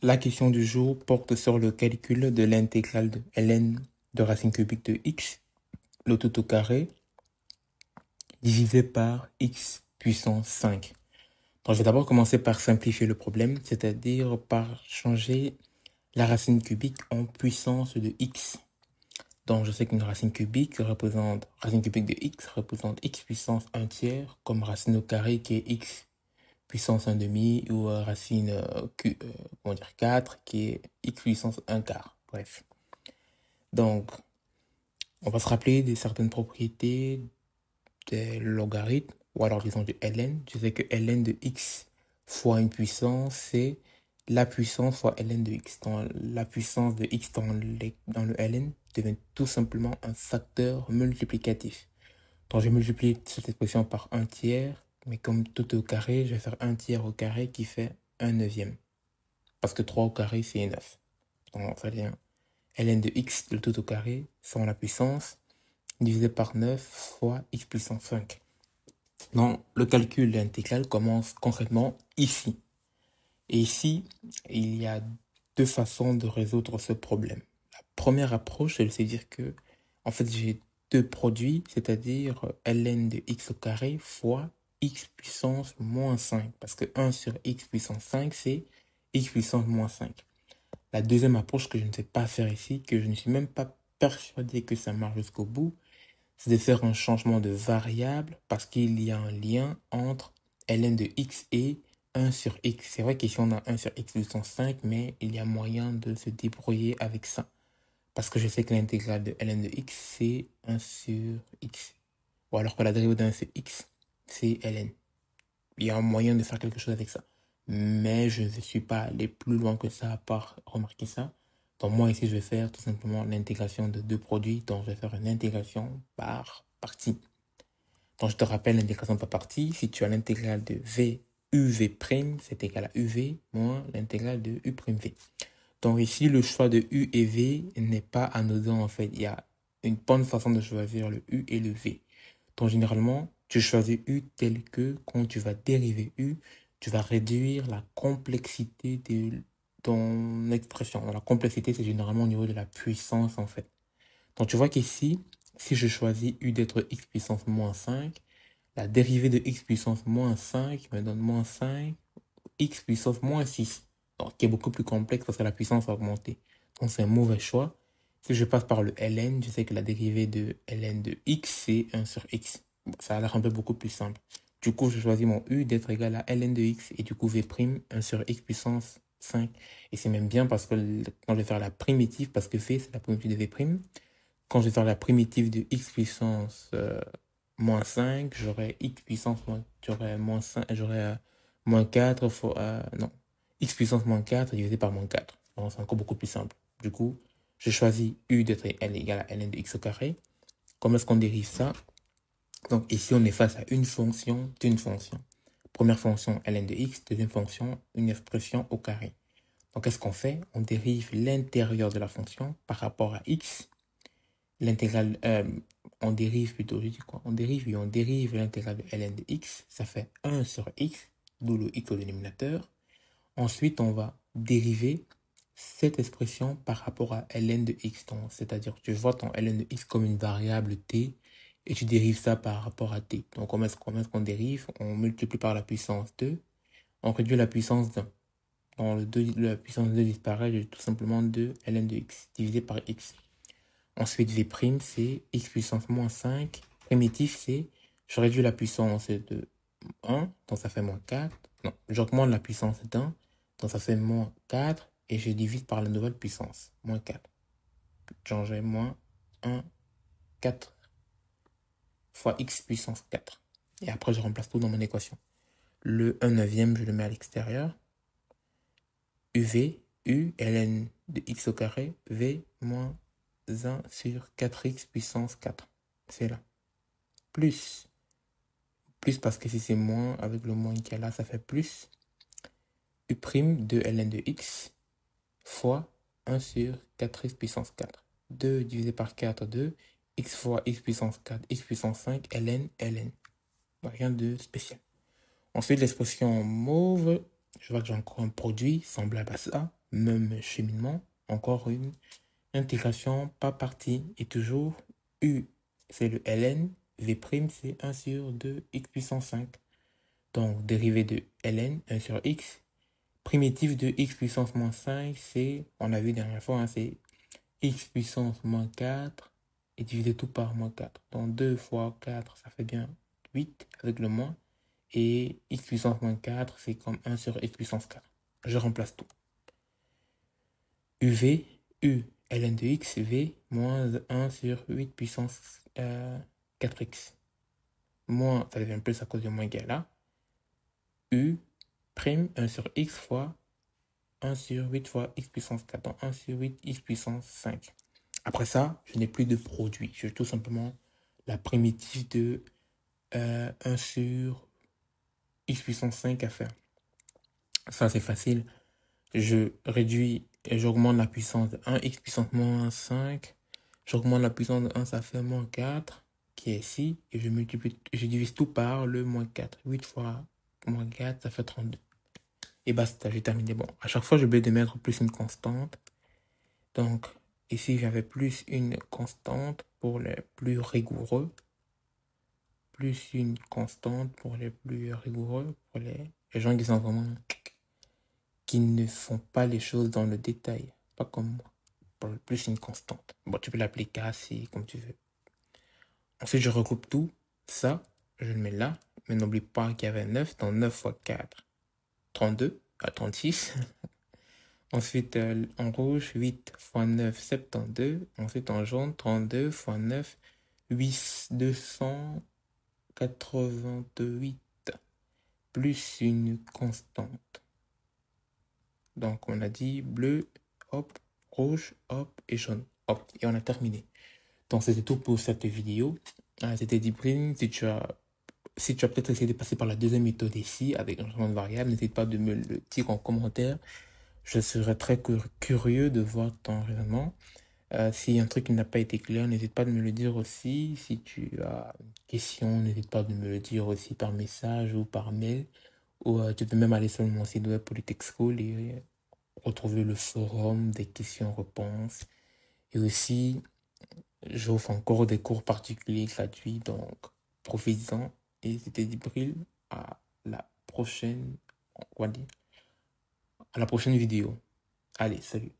La question du jour porte sur le calcul de l'intégrale de ln de racine cubique de x, le tout au carré, divisé par x puissance 5. Donc, je vais d'abord commencer par simplifier le problème, c'est-à-dire par changer la racine cubique en puissance de x. Donc, je sais qu'une racine cubique de x représente x puissance 1 tiers, comme racine au carré qui est x puissance 1 demi, ou racine 4 qui est x puissance 1 quart. Bref. Donc, on va se rappeler de certaines propriétés des logarithmes, ou alors disons du ln. Je sais que ln de x fois une puissance, c'est la puissance fois ln de x. Donc, la puissance de x dans le ln devient tout simplement un facteur multiplicatif. Donc, je multiplie cette expression par 1 tiers, mais comme tout est au carré, je vais faire 1 tiers au carré qui fait 1 neuvième. Parce que 3 au carré, c'est 9. Donc, ça devient ln de x, le tout au carré, sans la puissance, divisé par 9 fois x puissance 5. Donc, le calcul de l'intégrale commence concrètement ici. Et ici, il y a deux façons de résoudre ce problème. La première approche, c'est de se dire que, en fait, j'ai deux produits, c'est-à-dire ln de x au carré fois x puissance moins 5. Parce que 1 sur x puissance 5, c'est x puissance moins 5. La deuxième approche que je ne sais pas faire ici, que je ne suis même pas persuadé que ça marche jusqu'au bout, c'est de faire un changement de variable parce qu'il y a un lien entre ln de x et 1 sur x. C'est vrai qu'ici on a 1 sur x puissance 5, mais il y a moyen de se débrouiller avec ça. Parce que je sais que l'intégrale de ln de x, c'est 1 sur x. Ou alors que la dérivée de 1 sur x, c'est ln. Il y a un moyen de faire quelque chose avec ça. Mais je ne suis pas allé plus loin que ça à part remarquer ça. Donc moi ici, je vais faire tout simplement l'intégration de deux produits. Donc je vais faire une intégration par partie. Donc je te rappelle l'intégration par partie. Si tu as l'intégrale de v uv', c'est égal à uv moins l'intégrale de u'v. Donc ici, le choix de u et v n'est pas anodin en fait. Il y a une bonne façon de choisir le u et le v. Donc généralement, tu choisis u tel que quand tu vas dériver u, tu vas réduire la complexité de ton expression. Donc, la complexité, c'est généralement au niveau de la puissance en fait. Donc tu vois qu'ici, si je choisis u d'être x puissance moins 5, la dérivée de x puissance moins 5 me donne moins 5 x puissance moins 6. Donc qui est beaucoup plus complexe parce que la puissance va augmenter. Donc c'est un mauvais choix. Si je passe par le ln, je sais que la dérivée de ln de x, c'est 1 sur x. Bon, ça a l'air un peu beaucoup plus simple. Du coup, je choisis mon u d'être égal à ln de x et du coup v', 1 sur x puissance 5. Et c'est même bien parce que quand je vais faire la primitive, parce que v, c'est la primitive de v', quand je vais faire la primitive de x puissance moins 5, j'aurai x puissance moins, j'aurai moins 5, j'aurai moins 4 fois, non, x puissance moins 4 divisé par moins 4. Donc c'est encore beaucoup plus simple. Du coup, je choisis u d'être égal à ln de x au carré. Comment est-ce qu'on dérive ça? Donc ici, on est face à une fonction d'une fonction. Première fonction, ln de x. Deuxième fonction, une expression au carré. Donc qu'est-ce qu'on fait? On dérive l'intérieur de la fonction par rapport à x. L'intégrale, on dérive plutôt, je dis quoi? On dérive l'intégrale de ln de x. Ça fait 1 sur x, d'où le x au dénominateur. Ensuite, on va dériver cette expression par rapport à ln de x. C'est-à-dire que tu vois ton ln de x comme une variable t et tu dérives ça par rapport à t. Donc, comment est-ce qu'on dérive? On multiplie par la puissance 2. On réduit la puissance 1. Dans le 2, la puissance 2 disparaît, j'ai tout simplement 2 ln de x divisé par x. Ensuite, v', c'est x puissance moins 5. Primitif, c'est je réduis la puissance de 1, donc ça fait moins 4. Non, j'augmente la puissance d'1, donc ça fait moins 4. Et je divise par la nouvelle puissance, moins 4. J'ai moins 1, 4 fois x puissance 4. Et après, je remplace tout dans mon équation. Le 1 neuvième, je le mets à l'extérieur. uv, u, ln de x au carré, v moins 1 sur 4x puissance 4. C'est là. Plus parce que si c'est moins, avec le moins qu'il y a là, ça fait plus u' de ln de x fois 1 sur 4x puissance 4. 2 divisé par 4, 2. X fois x puissance 4, x puissance 5, ln, ln. Rien de spécial. Ensuite, l'expression en mauve, je vois que j'ai encore un produit semblable à ça. même cheminement. Encore une intégration par partie. Et toujours, U, c'est le ln. V', c'est 1 sur 2 x puissance 5. Donc, dérivée de ln, 1 sur x. Primitif de x puissance moins 5, c'est, on a vu dernière fois, hein, c'est x puissance moins 4 et diviser tout par moins 4. Donc 2 fois 4, ça fait bien 8 avec le moins. Et x puissance moins 4, c'est comme 1 sur x puissance 4. Je remplace tout. UV, U, ln de x, V, moins 1 sur 8 puissance 4x. Moins, ça devient plus à cause du moins égal là. U, prime 1 sur x fois 1 sur 8 fois x puissance 4. Donc 1 sur 8 x puissance 5. Après ça, je n'ai plus de produit. Je tout simplement la primitive de 1 sur x puissance 5 à faire. Ça, c'est facile. Je réduis et j'augmente la puissance de 1, x puissance moins 5. J'augmente la puissance de 1, ça fait moins 4, qui est ici. Et je divise tout par le moins 4. 8 fois moins 4, ça fait 32. Et basta, j'ai terminé. Bon, à chaque fois, j'ai oublié de mettre plus une constante. Donc, ici, j'avais plus une constante pour les plus rigoureux. Plus une constante pour les plus rigoureux. Pour les gens qui sont vraiment... qui ne font pas les choses dans le détail. Pas comme moi. Pour plus une constante. Bon, tu peux l'appeler K si, comme tu veux. Ensuite, je regroupe tout. Ça, je le mets là. Mais n'oublie pas qu'il y avait 9. Donc 9 fois 4, 32. À 36. Ensuite, en rouge, 8 fois 9, 72. Ensuite, en jaune, 32 fois 9, 288. Plus une constante. Donc, on a dit bleu, hop, rouge, hop, et jaune. Hop, et on a terminé. Donc, c'était tout pour cette vidéo. C'était Dibrine. Si tu as peut-être essayé de passer par la deuxième méthode ici, avec un changement de variable, n'hésite pas de me le dire en commentaire. Je serais très curieux de voir ton raisonnement. S'il y a un truc qui n'a pas été clair, n'hésite pas de me le dire aussi. Si tu as une question, n'hésite pas de me le dire aussi par message ou par mail. Ou tu peux même aller sur mon site web Polytech School et retrouver le forum des questions-réponses. Et aussi, j'offre encore des cours particuliers gratuits, donc profites-en. Et c'était Djibril. À la prochaine, on va dire, à la prochaine vidéo. Allez, salut.